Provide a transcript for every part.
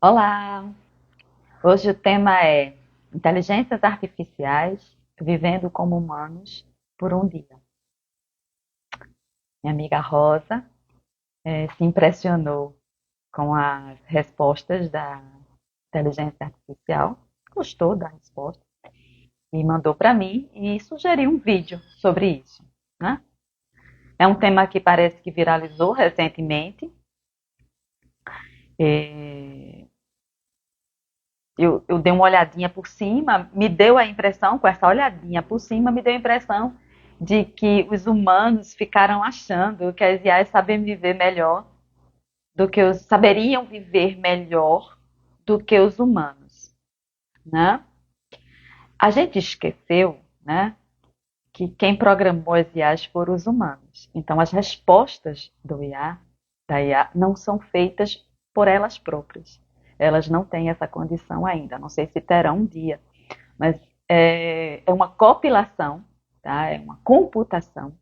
Olá! Hoje o tema é Inteligências Artificiais vivendo como humanos por um dia. Minha amiga Rosa se impressionou com as respostas da inteligência artificial, gostou da resposta e mandou para mim e sugeriu um vídeo sobre isso, né? É um tema que parece que viralizou recentemente. É, eu dei uma olhadinha por cima, me deu a impressão, com essa olhadinha por cima, me deu a impressão de que os humanos ficaram achando que as IAs sabem viver melhor saberiam viver melhor do que os humanos, né? A gente esqueceu, né, que quem programou as IAs foram os humanos. Então as respostas da IA, não são feitas por elas próprias. Elas não têm essa condição ainda. Não sei se terão um dia, mas é uma compilação, tá? É uma computação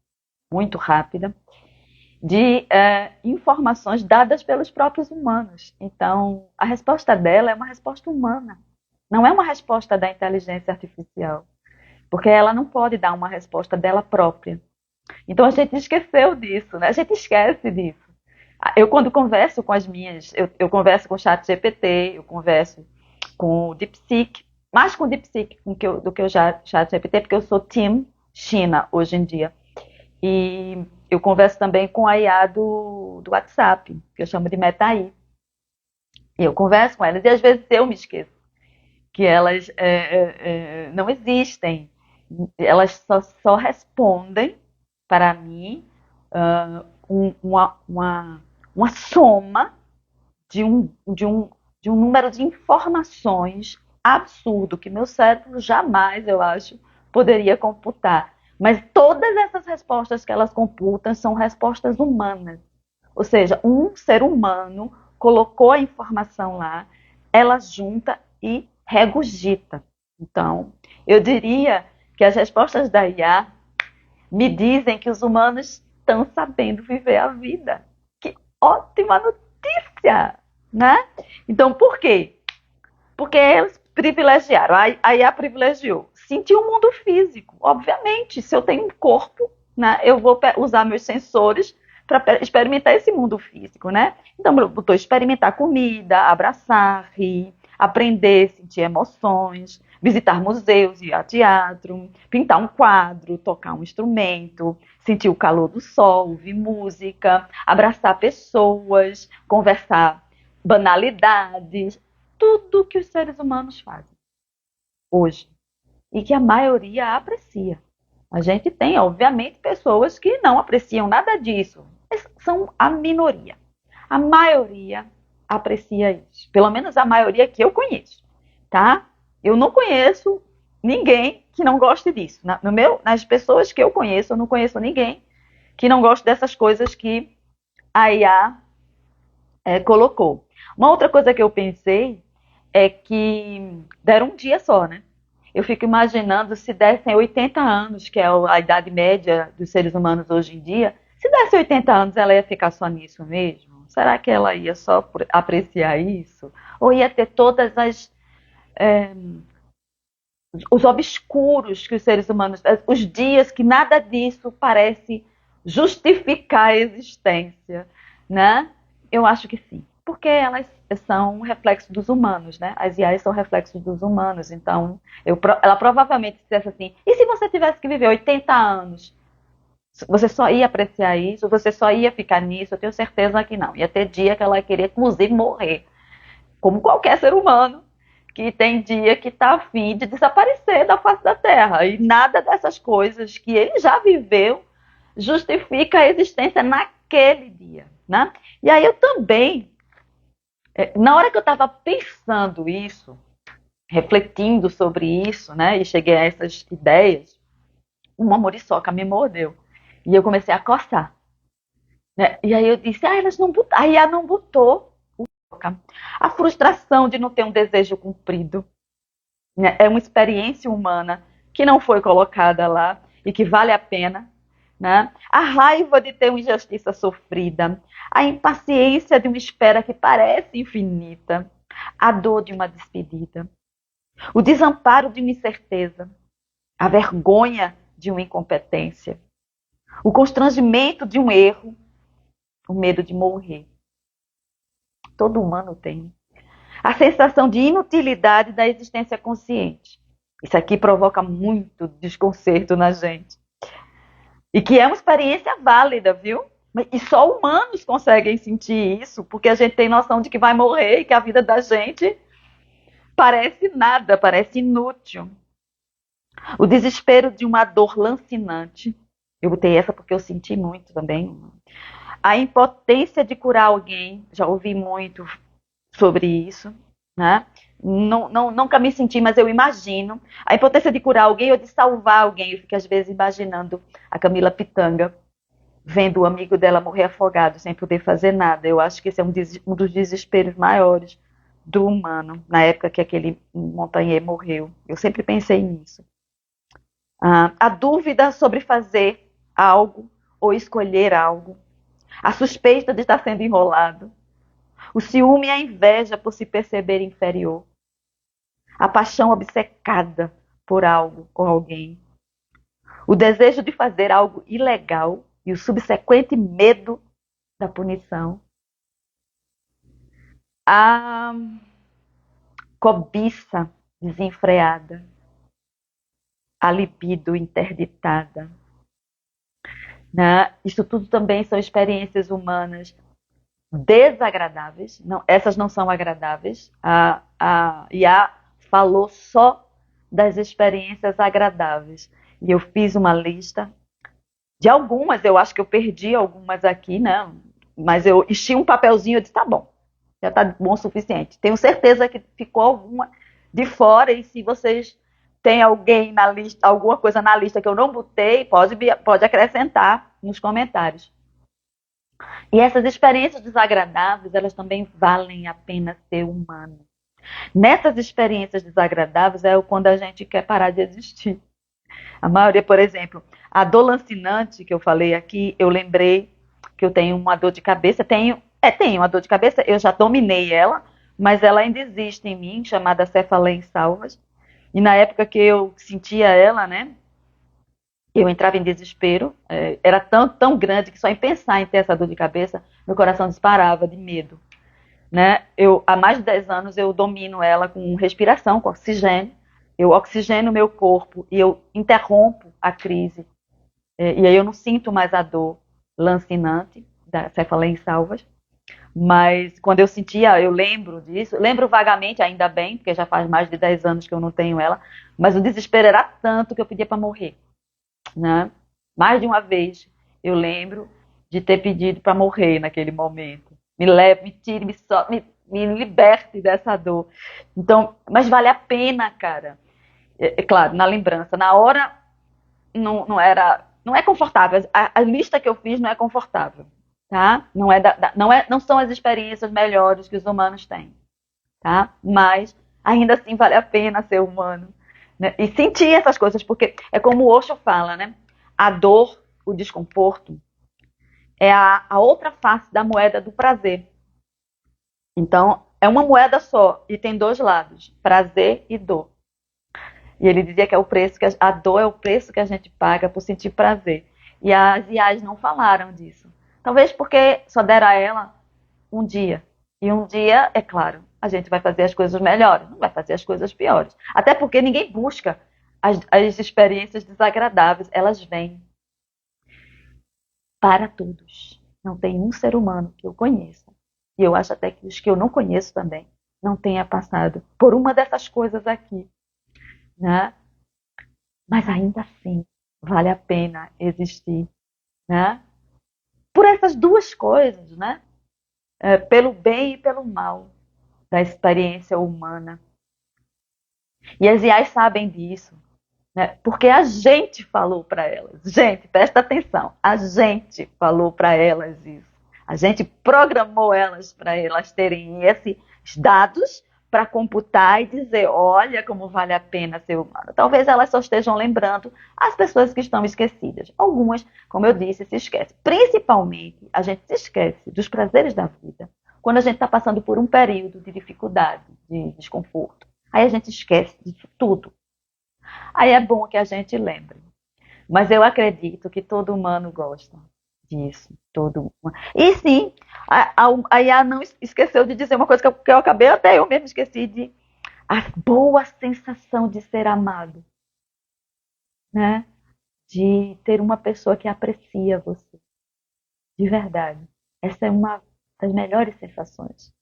muito rápida de informações dadas pelos próprios humanos. Então, a resposta dela é uma resposta humana, não é uma resposta da inteligência artificial, porque ela não pode dar uma resposta dela própria. Então, a gente esqueceu disso, né? A gente esquece disso. Eu, quando converso com as minhas, eu converso com o ChatGPT, eu converso com o DeepSeek, mais com o DeepSeek do que o ChatGPT, porque eu sou Team China hoje em dia. E eu converso também com a IA do WhatsApp, que eu chamo de MetaI. E eu converso com elas e às vezes eu me esqueço que elas não existem. Elas só respondem para mim uma soma de um número de informações absurdo que meu cérebro jamais, eu acho, poderia computar. Mas todas essas respostas que elas computam são respostas humanas. Ou seja, um ser humano colocou a informação lá, ela junta e regurgita. Então, eu diria que as respostas da IA me dizem que os humanos estão sabendo viver a vida. Que ótima notícia, né? Então, por quê? Porque eles privilegiaram, a IA privilegiou. Sentir o mundo físico, obviamente. Se eu tenho um corpo, né, eu vou usar meus sensores para experimentar esse mundo físico, né? Então, botou experimentar comida, abraçar, rir, aprender, sentir emoções, visitar museus, ir a teatro, pintar um quadro, tocar um instrumento, sentir o calor do sol, ouvir música, abraçar pessoas, conversar banalidades, tudo que os seres humanos fazem hoje e que a maioria aprecia. A gente tem, obviamente, pessoas que não apreciam nada disso. São a minoria. A maioria aprecia isso. Pelo menos a maioria que eu conheço, tá? Eu não conheço ninguém que não goste disso. Nas pessoas que eu conheço, eu não conheço ninguém que não goste dessas coisas que a IA colocou. Uma outra coisa que eu pensei é que deram um dia só, né? Eu fico imaginando se dessem 80 anos, que é a idade média dos seres humanos hoje em dia, se desse 80 anos, ela ia ficar só nisso mesmo? Será que ela ia só apreciar isso? Ou ia ter todas os obscuros que os seres humanos, os dias que nada disso parece justificar a existência, né? Eu acho que sim, porque elas são reflexos dos humanos, né? As IAs são reflexos dos humanos, então ela provavelmente dissesse assim, e se você tivesse que viver 80 anos, você só ia apreciar isso, você só ia ficar nisso? Eu tenho certeza que não, ia ter dia que ela ia querer, inclusive, morrer, como qualquer ser humano, que tem dia que está a fim de desaparecer da face da Terra. E nada dessas coisas que ele já viveu justifica a existência naquele dia, né? E aí eu também, na hora que eu estava pensando isso, refletindo sobre isso, né, e cheguei a essas ideias, uma muriçoca me mordeu. E eu comecei a coçar, né? E aí eu disse, elas não botaram, a IA não botou. A frustração de não ter um desejo cumprido, né? É uma experiência humana que não foi colocada lá e que vale a pena, né? A raiva de ter uma injustiça sofrida, a impaciência de uma espera que parece infinita, a dor de uma despedida, o desamparo de uma incerteza, a vergonha de uma incompetência, o constrangimento de um erro, o medo de morrer. Todo humano tem. A sensação de inutilidade da existência consciente. Isso aqui provoca muito desconcerto na gente. E que é uma experiência válida, viu? E só humanos conseguem sentir isso, porque a gente tem noção de que vai morrer e que a vida da gente parece nada, parece inútil. O desespero de uma dor lancinante. Eu botei essa porque eu senti muito também. A impotência de curar alguém. Já ouvi muito sobre isso, né? Nunca me senti, mas eu imagino. A impotência de curar alguém ou de salvar alguém. Eu fico às vezes imaginando a Camila Pitanga vendo o amigo dela morrer afogado sem poder fazer nada. Eu acho que esse é um dos desesperos maiores do humano, na época que aquele Montagnier morreu. Eu sempre pensei nisso. A dúvida sobre fazer algo ou escolher algo. A suspeita de estar sendo enrolado. O ciúme e a inveja por se perceber inferior. A paixão obcecada por algo ou alguém. O desejo de fazer algo ilegal e o subsequente medo da punição. A cobiça desenfreada. A libido interditada. Né? Isso tudo também são experiências humanas desagradáveis. Não, essas não são agradáveis. A Iá falou só das experiências agradáveis. E eu fiz uma lista de algumas, eu acho que eu perdi algumas aqui, né? Mas eu enchi um papelzinho e disse, tá bom, já tá bom o suficiente. Tenho certeza que ficou alguma de fora, e se vocês têm alguém na lista, alguma coisa na lista que eu não botei, pode acrescentar nos comentários. E essas experiências desagradáveis, elas também valem a pena ser humano. Nessas experiências desagradáveis é quando a gente quer parar de existir. A maioria, por exemplo, a dor lancinante que eu falei aqui, eu lembrei que eu tenho uma dor de cabeça. Tenho uma dor de cabeça, eu já dominei ela, mas ela ainda existe em mim, chamada cefaleia em salvas. E na época que eu sentia ela, né, eu entrava em desespero. Era tão grande que só em pensar em ter essa dor de cabeça, meu coração disparava de medo. Né? Há mais de 10 anos eu domino ela com respiração, com oxigênio. Eu oxigeno o meu corpo e eu interrompo a crise. E aí eu não sinto mais a dor lancinante da cefaleia em salvas. Mas quando eu sentia, eu lembro disso. Lembro vagamente, ainda bem, porque já faz mais de 10 anos que eu não tenho ela. Mas o desespero era tanto que eu pedia para morrer. Né? Mais de uma vez eu lembro de ter pedido para morrer naquele momento. Me leve, me tire, me liberte dessa dor. Então, mas vale a pena, cara. Claro, na lembrança. Na hora não é confortável. A lista que eu fiz não é confortável, tá? Não são as experiências melhores que os humanos têm, tá? Mas ainda assim vale a pena ser humano, né? E sentir essas coisas, porque é como o Osho fala, né? A dor, o desconforto, é a outra face da moeda do prazer. Então, é uma moeda só e tem dois lados, prazer e dor. E ele dizia que a dor é o preço que a gente paga por sentir prazer. E as IAs não falaram disso. Talvez porque só deram a ela um dia. E um dia, é claro, a gente vai fazer as coisas melhores, não vai fazer as coisas piores. Até porque ninguém busca as experiências desagradáveis, elas vêm para todos. Não tem um ser humano que eu conheça, e eu acho até que os que eu não conheço também, não tenha passado por uma dessas coisas aqui. Né? Mas ainda assim, vale a pena existir. Né? Por essas duas coisas, né? Pelo bem e pelo mal da experiência humana. E as IAs sabem disso, né? Porque a gente falou para elas. Gente, presta atenção, a gente falou para elas isso. A gente programou elas para elas terem esses dados para computar e dizer, olha como vale a pena ser humano. Talvez elas só estejam lembrando as pessoas que estão esquecidas. Algumas, como eu disse, se esquecem. Principalmente, a gente se esquece dos prazeres da vida. quando a gente está passando por um período de dificuldade, de desconforto. Aí a gente esquece disso tudo. Aí é bom que a gente lembre. Mas eu acredito que todo humano gosta disso. Todo humano. E sim, a Iá não esqueceu de dizer uma coisa que eu acabei, até eu mesmo esqueci, de a boa sensação de ser amado. Né? De ter uma pessoa que aprecia você. De verdade. Essa é uma das melhores sensações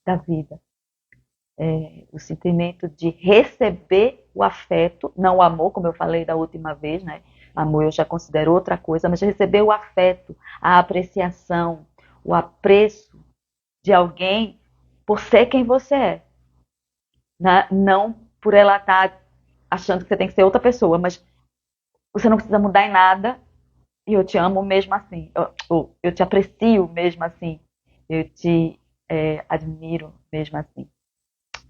da vida. O sentimento de receber o afeto, não o amor, como eu falei da última vez, né? Amor eu já considero outra coisa, mas receber o afeto, a apreciação, o apreço de alguém por ser quem você é. Né? Não por ela estar achando que você tem que ser outra pessoa, mas você não precisa mudar em nada e eu te amo mesmo assim. Eu te aprecio mesmo assim. Eu te admiro mesmo assim.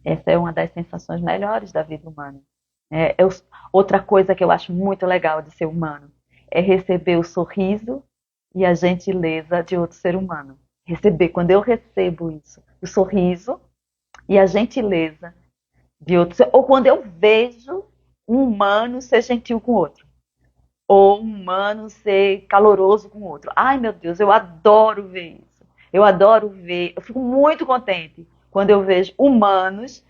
Essa é uma das sensações melhores da vida humana. Outra coisa que eu acho muito legal de ser humano é receber o sorriso e a gentileza de outro ser humano. Receber, quando eu recebo isso, o sorriso e a gentileza de outro ser, ou quando eu vejo um humano ser gentil com o outro, ou um humano ser caloroso com o outro. Ai, meu Deus, eu adoro ver isso. Eu adoro ver, eu fico muito contente quando eu vejo humanos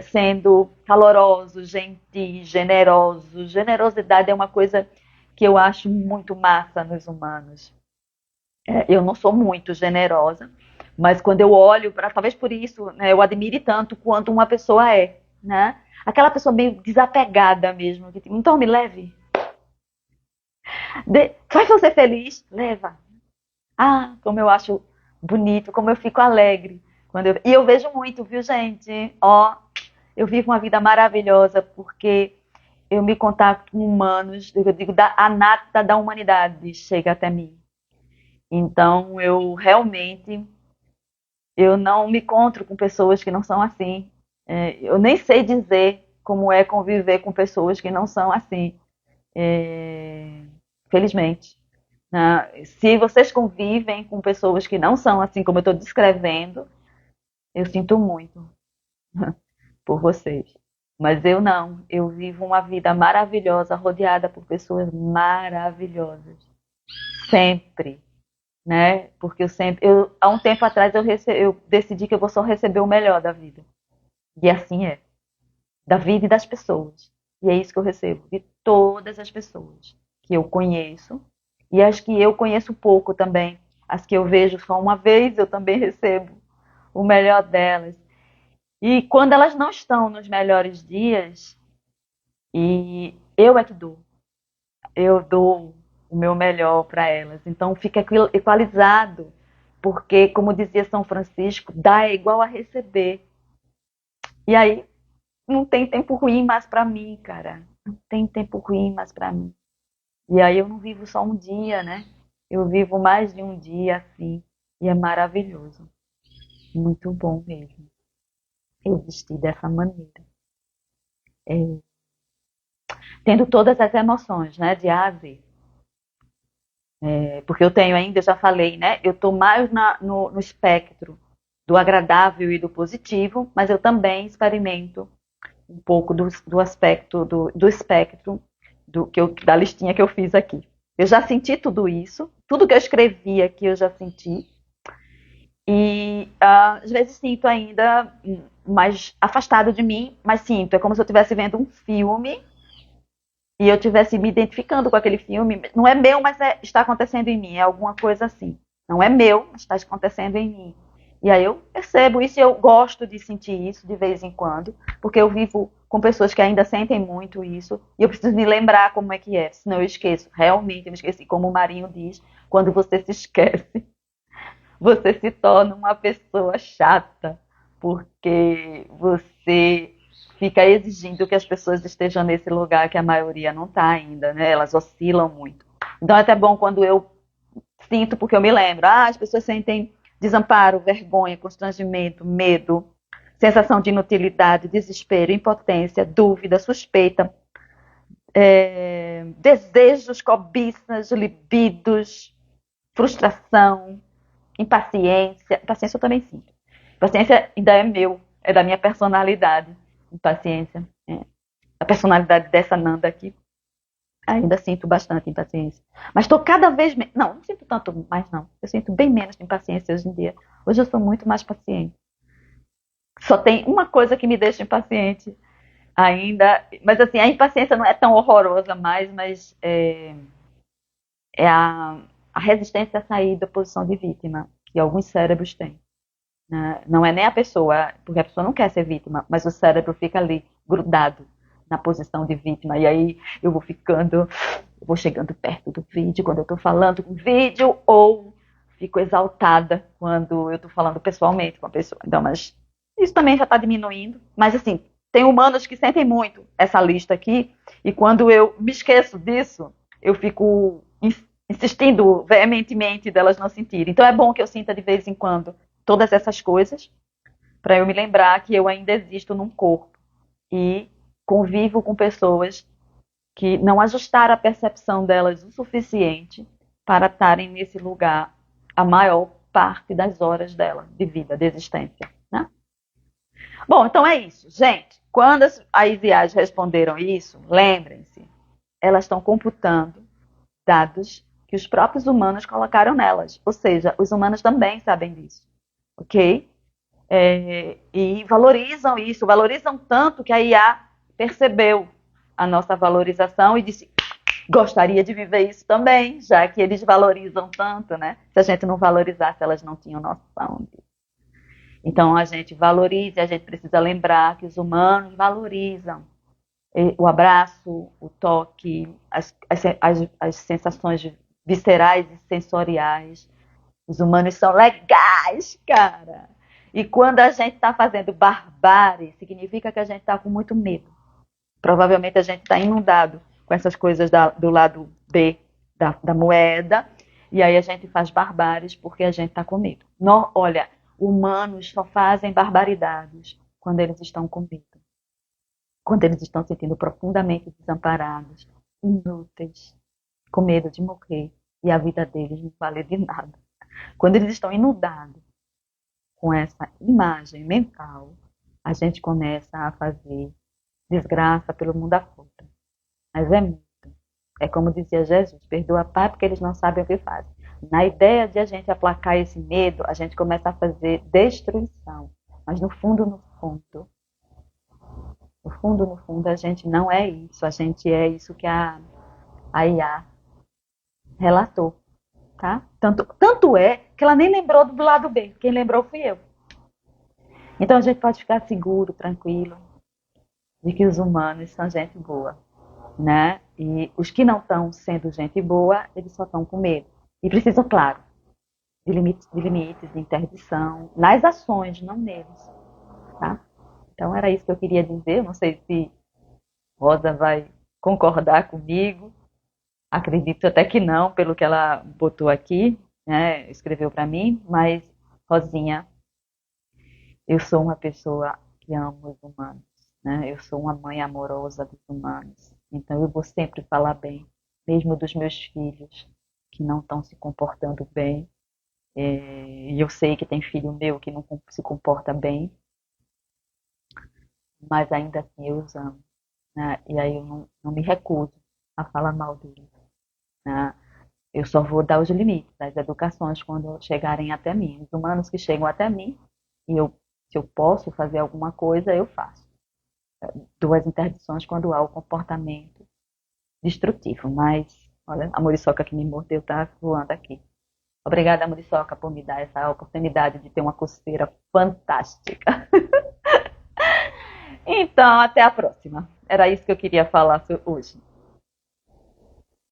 sendo calorosos, gentis, generosos. Generosidade é uma coisa que eu acho muito massa nos humanos. Eu não sou muito generosa, mas quando eu olho para, talvez por isso, né, eu admire tanto quanto uma pessoa é, né? Aquela pessoa meio desapegada mesmo, que então me leve. Faz você feliz, leva. Ah, como eu acho bonito, como eu fico alegre. E eu vejo muito, viu, gente? Ó, eu vivo uma vida maravilhosa porque eu me contato com humanos, eu digo, a nata da humanidade chega até mim. Então, eu não me encontro com pessoas que não são assim. Eu nem sei dizer como é conviver com pessoas que não são assim. Felizmente. Né? Se vocês convivem com pessoas que não são assim como eu estou descrevendo, eu sinto muito por vocês. Mas eu não. Eu vivo uma vida maravilhosa, rodeada por pessoas maravilhosas. Sempre. Né? Porque há um tempo atrás eu decidi que eu vou só receber o melhor da vida. E assim é. Da vida e das pessoas. E é isso que eu recebo de todas as pessoas que eu conheço e as que eu conheço pouco também. As que eu vejo só uma vez, eu também recebo o melhor delas. E quando elas não estão nos melhores dias, e eu é que dou. Eu dou o meu melhor para elas. Então fica equalizado, porque, como dizia São Francisco, dar é igual a receber. E aí não tem tempo ruim mais para mim, cara. Não tem tempo ruim mais para mim. E aí eu não vivo só um dia, né? Eu vivo mais de um dia assim. E é maravilhoso. Muito bom mesmo. Eu vesti dessa maneira. É, tendo todas as emoções, né? De A a Z. Porque eu tenho ainda, eu já falei, né? Eu estou mais no espectro do agradável e do positivo, mas eu também experimento um pouco do aspecto do espectro da listinha que eu fiz aqui. Eu já senti tudo isso, tudo que eu escrevi aqui eu já senti. E às vezes sinto ainda mais afastado de mim, mas sinto, é como se eu estivesse vendo um filme e eu estivesse me identificando com aquele filme. Não é meu, mas está acontecendo em mim, é alguma coisa assim. Não é meu, mas está acontecendo em mim. E aí eu percebo isso e eu gosto de sentir isso de vez em quando, porque eu vivo com pessoas que ainda sentem muito isso e eu preciso me lembrar como é que é, senão eu esqueço. Realmente eu me esqueci, como o Marinho diz, quando você se esquece, você se torna uma pessoa chata, porque você fica exigindo que as pessoas estejam nesse lugar que a maioria não está ainda, né? Elas oscilam muito. Então é até bom quando eu sinto, porque eu me lembro, as pessoas sentem desamparo, vergonha, constrangimento, medo, sensação de inutilidade, desespero, impotência, dúvida, suspeita, desejos, cobiças, libidos, frustração, Impaciência eu também sinto. Impaciência ainda é meu, é da minha personalidade. Impaciência. A personalidade dessa Nanda aqui. Ainda sinto bastante impaciência. Mas estou cada vez menos. Não sinto tanto mais, não. Eu sinto bem menos de impaciência hoje em dia. Hoje eu sou muito mais paciente. Só tem uma coisa que me deixa impaciente ainda. Mas assim, a impaciência não é tão horrorosa mais, mas é a resistência a sair da posição de vítima, que alguns cérebros têm. Né? Não é nem a pessoa, porque a pessoa não quer ser vítima, mas o cérebro fica ali, grudado na posição de vítima. E aí eu vou chegando perto do vídeo quando eu estou falando com vídeo, ou fico exaltada quando eu estou falando pessoalmente com a pessoa. Então, mas isso também já está diminuindo. Mas assim, tem humanos que sentem muito essa lista aqui, e quando eu me esqueço disso, eu fico insistindo veementemente delas não sentirem. Então é bom que eu sinta de vez em quando todas essas coisas, para eu me lembrar que eu ainda existo num corpo e convivo com pessoas que não ajustaram a percepção delas o suficiente para estarem nesse lugar a maior parte das horas dela de vida, de existência. Né? Bom, então é isso. Gente, quando as IAs responderam isso, lembrem-se, elas estão computando dados que os próprios humanos colocaram nelas. Ou seja, os humanos também sabem disso. Ok? E valorizam isso, valorizam tanto que a IA percebeu a nossa valorização e disse, gostaria de viver isso também, já que eles valorizam tanto, né? Se a gente não valorizasse, elas não tinham noção disso. Então, a gente valoriza, a gente precisa lembrar que os humanos valorizam o abraço, o toque, as sensações viscerais e sensoriais. Os humanos são legais, cara. E quando a gente está fazendo barbárie, significa que a gente está com muito medo. Provavelmente a gente está inundado com essas coisas do lado B da moeda. E aí a gente faz barbáries porque a gente está com medo. Olha, humanos só fazem barbaridades quando eles estão com medo. Quando eles estão se sentindo profundamente desamparados, inúteis, com medo de morrer. E a vida deles não vale de nada. Quando eles estão inundados com essa imagem mental, a gente começa a fazer desgraça pelo mundo afora. Mas é muito. É como dizia Jesus, perdoa pai porque eles não sabem o que fazem. Na ideia de a gente aplacar esse medo, a gente começa a fazer destruição. Mas no fundo, a gente não é isso. A gente é isso que a IA relatou. Tá? Tanto é que ela nem lembrou do lado B. Quem lembrou fui eu. Então a gente pode ficar seguro, tranquilo, de que os humanos são gente boa. Né? E os que não estão sendo gente boa, eles só estão com medo. E precisam, claro, de limites, de interdição, nas ações, não neles. Tá? Então era isso que eu queria dizer. Não sei se Rosa vai concordar comigo. Acredito até que não, pelo que ela botou aqui, né, escreveu para mim, mas, Rosinha, eu sou uma pessoa que ama os humanos, né? Eu sou uma mãe amorosa dos humanos, então eu vou sempre falar bem, mesmo dos meus filhos que não estão se comportando bem, e eu sei que tem filho meu que não se comporta bem, mas ainda assim eu os amo, né? E aí eu não me recuso a falar mal deles. Eu só vou dar os limites das educações quando chegarem até mim. Os humanos que chegam até mim, e se eu posso fazer alguma coisa, eu faço. Dou as interdições quando há o comportamento destrutivo. Mas, olha, a muriçoca que me mordeu está voando aqui. Obrigada, muriçoca, por me dar essa oportunidade de ter uma coceira fantástica. Então, até a próxima. Era isso que eu queria falar hoje.